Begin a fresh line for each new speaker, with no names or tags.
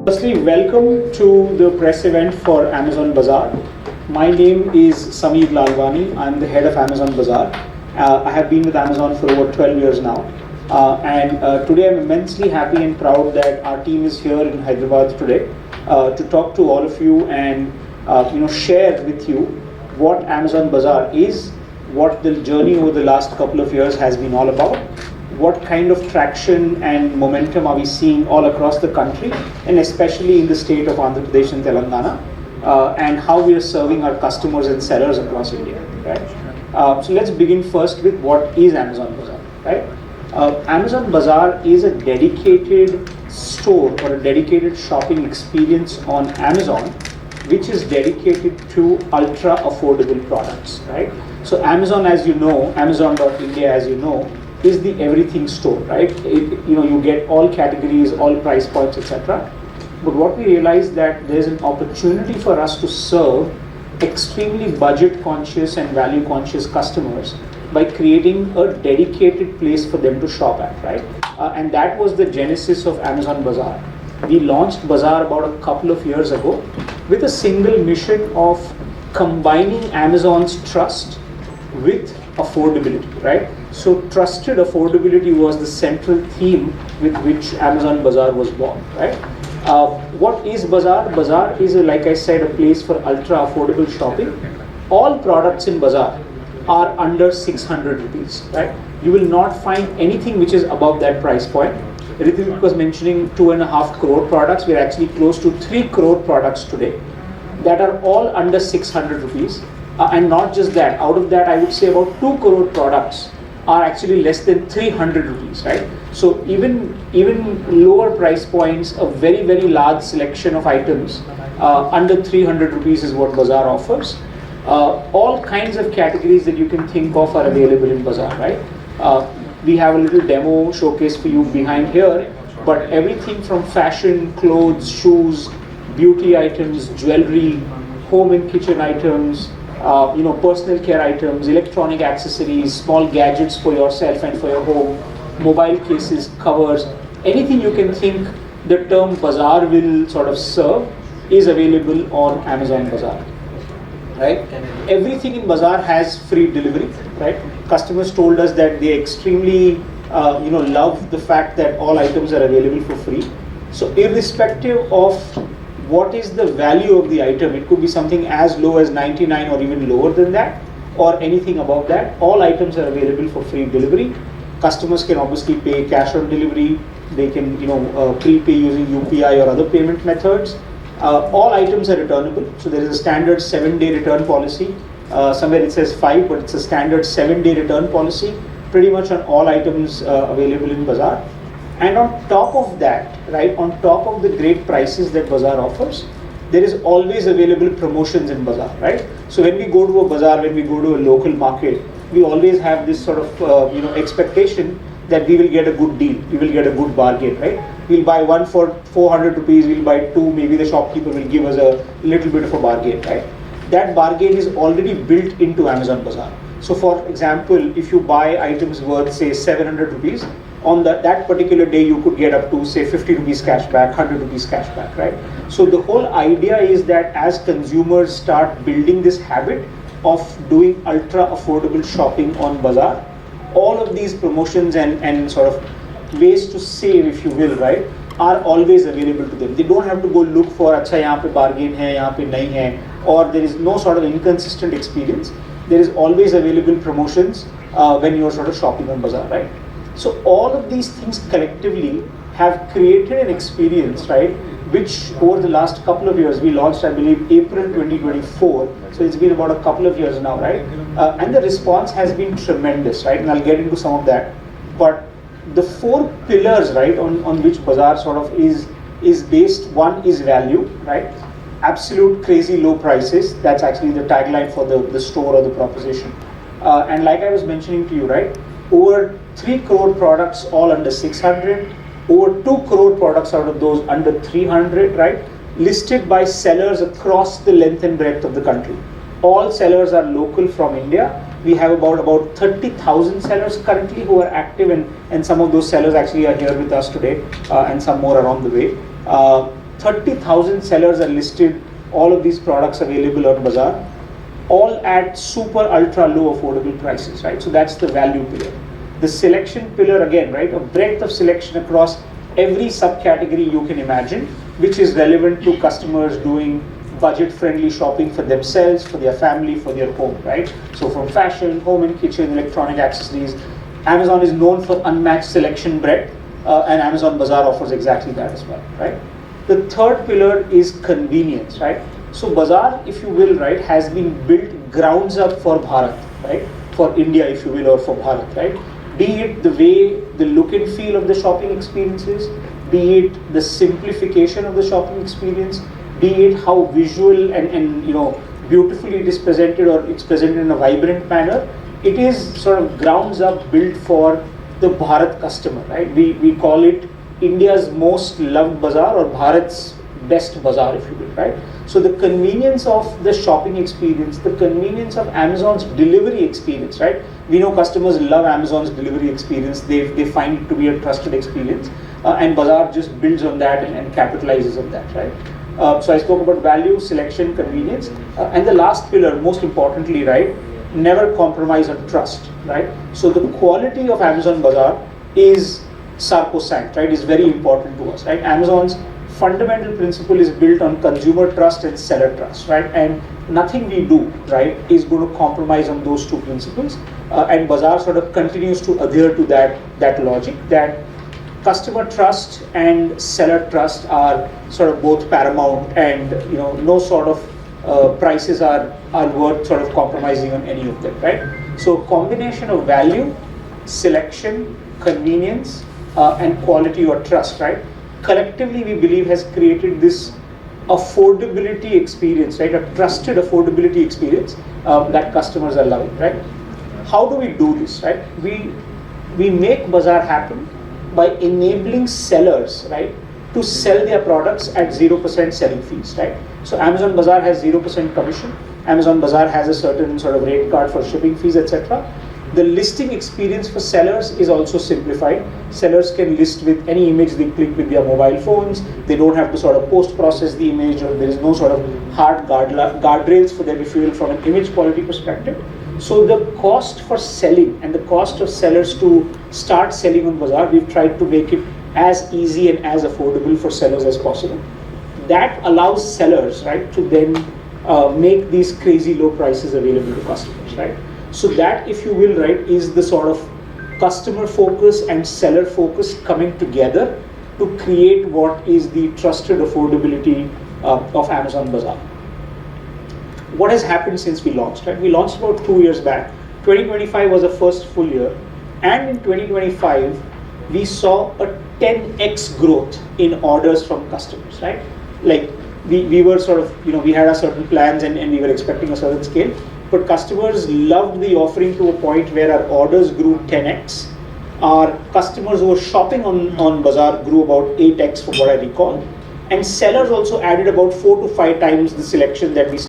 Firstly, welcome to the press event for Amazon Bazaar. My name is Sameer Lalwani. I'm the head of Amazon Bazaar. I have been with Amazon for over 12 years now. Today I'm immensely happy and proud that our team is here in Hyderabad today to talk to all of you and share with you what Amazon Bazaar is, what the journey over the last couple of years has been all about, what kind of traction and momentum are we seeing all across the country, and especially in the state of Andhra Pradesh and Telangana, and how we are serving our customers and sellers across India. Right? So let's begin first with what is Amazon Bazaar. Right? Amazon Bazaar is a dedicated store or a dedicated shopping experience on Amazon, which is dedicated to ultra affordable products. Right? So Amazon, as you know, Amazon.India, as you know, is the everything store, right? You get all categories, all price points, etc. But what we realized that there's an opportunity for us to serve extremely budget conscious and value conscious customers by creating a dedicated place for them to shop at, right? And that was the genesis of Amazon Bazaar. We launched Bazaar about a couple of years ago with a single mission of combining Amazon's trust with affordability, right? So trusted affordability was the central theme with which Amazon Bazaar was born, right? What is Bazaar? Bazaar is, like I said, a place for ultra affordable shopping. All products in Bazaar are under 600 rupees, right? You will not find anything which is above that price point. Ritik was mentioning 2.5 crore products. We're actually close to 3 crore products today that are all under 600 rupees. And not just that, out of that I would say about 2 crore products are actually less than 300 rupees, right? So even lower price points, a very, very large selection of items under 300 rupees is what Bazaar offers. All kinds of categories that you can think of are available in Bazaar, right? We have a little demo showcase for you behind here, but everything from fashion, clothes, shoes, beauty items, jewelry, home and kitchen items, personal care items, electronic accessories, small gadgets for yourself and for your home, mobile cases, covers, anything you can think the term Bazaar will sort of serve is available on Amazon Bazaar. Right? Everything in Bazaar has free delivery. Right? Customers told us that they extremely love the fact that all items are available for free. So irrespective of what is the value of the item, it could be something as low as 99 or even lower than that, or anything above that, all items are available for free delivery. Customers can obviously pay cash on delivery, they can prepay using UPI or other payment methods. All items are returnable, so there is a standard 7-day return policy. Somewhere it says 5, but it's a standard 7-day return policy pretty much on all items available in Bazaar. And on top of that, right, on top of the great prices that Bazaar offers, there is always available promotions in Bazaar, right? So when we go to a Bazaar, when we go to a local market, we always have this sort of expectation that we will get a good deal, we will get a good bargain, right? We'll buy one for 400 rupees, we'll buy two, maybe the shopkeeper will give us a little bit of a bargain, right? That bargain is already built into Amazon Bazaar. So for example, if you buy items worth say 700 rupees, on that particular day you could get up to say 50 rupees cash back, 100 rupees cash back, right? So the whole idea is that as consumers start building this habit of doing ultra affordable shopping on Bazaar, all of these promotions and sort of ways to save, if you will, right, are always available to them. They don't have to go look for acha yahan pe bargain hai, yahan pe nahi hai, or there is no sort of inconsistent experience. There is always available promotions when you're sort of shopping on Bazaar, right? So all of these things collectively have created an experience, right, which over the last couple of years we launched, I believe, April 2024. So it's been about a couple of years now, right? And the response has been tremendous, right? And I'll get into some of that. But the four pillars, right, on which Bazaar sort of is based. One is value, right? Absolute crazy low prices. That's actually the tagline for the store or the proposition. And like I was mentioning to you, right, over 3 crore products all under 600, over 2 crore products out of those under 300, right, listed by sellers across the length and breadth of the country. All sellers are local from India. We have about 30,000 sellers currently who are active, and some of those sellers actually are here with us today, and some more are on the way. 30,000 sellers are listed, all of these products available on Bazaar, all at super ultra low affordable prices, right? So that's the value pillar. The selection pillar, again, right, a breadth of selection across every subcategory you can imagine, which is relevant to customers doing budget-friendly shopping for themselves, for their family, for their home, right? So from fashion, home and kitchen, electronic accessories, Amazon is known for unmatched selection breadth, and Amazon Bazaar offers exactly that as well, right? The third pillar is convenience, right? So Bazaar, if you will, right, has been built grounds up for Bharat, right? For India, if you will, or for Bharat, right? Be it the way the look and feel of the shopping experience is, be it the simplification of the shopping experience, be it how visual and beautifully it is presented, or it's presented in a vibrant manner. It is sort of grounds up built for the Bharat customer, right? We call it India's most loved bazaar, or Bharat's best bazaar, if you will, right? So the convenience of the shopping experience, the convenience of Amazon's delivery experience, right? We know customers love Amazon's delivery experience. They find it to be a trusted experience, and Bazaar just builds on that and capitalizes on that, right? So I spoke about value, selection, convenience, and the last pillar, most importantly, right, never compromise on trust, right? So the quality of Amazon Bazaar is sacrosanct, right? Is very important to us, right? Amazon's fundamental principle is built on consumer trust and seller trust, right? And nothing we do, right, is going to compromise on those two principles. And Bazaar sort of continues to adhere to that logic, that customer trust and seller trust are sort of both paramount, and no sort of prices are worth sort of compromising on any of them, right? So combination of value, selection, convenience, and quality or trust, right, collectively we believe has created this affordability experience, right, a trusted affordability experience that customers are loving, right? How do we do this, right? We make Bazaar happen by enabling sellers, right, to sell their products at 0% selling fees, right? So Amazon Bazaar has 0% commission. Amazon Bazaar has a certain sort of rate card for shipping fees, etc. The listing experience for sellers is also simplified. Sellers can list with any image they click with their mobile phones. They don't have to sort of post-process the image, or there is no sort of hard guardrails for them, if you will, from an image quality perspective. So the cost for selling and the cost of sellers to start selling on Bazaar, we've tried to make it as easy and as affordable for sellers as possible. That allows sellers, right, to then make these crazy low prices available to customers, right? So that, if you will, right, is the sort of customer focus and seller focus coming together to create what is the trusted affordability of Amazon Bazaar. What has happened since we launched, right? We launched about 2 years back. 2025 was the first full year, and in 2025 we saw a 10x growth in orders from customers, right? Like we were sort of, we had our certain plans and we were expecting a certain scale, but customers loved the offering to a point where our orders grew 10x. Our customers who were shopping on Bazaar grew about 8x from what I recall, and sellers also added about 4 to 5 times the selection that we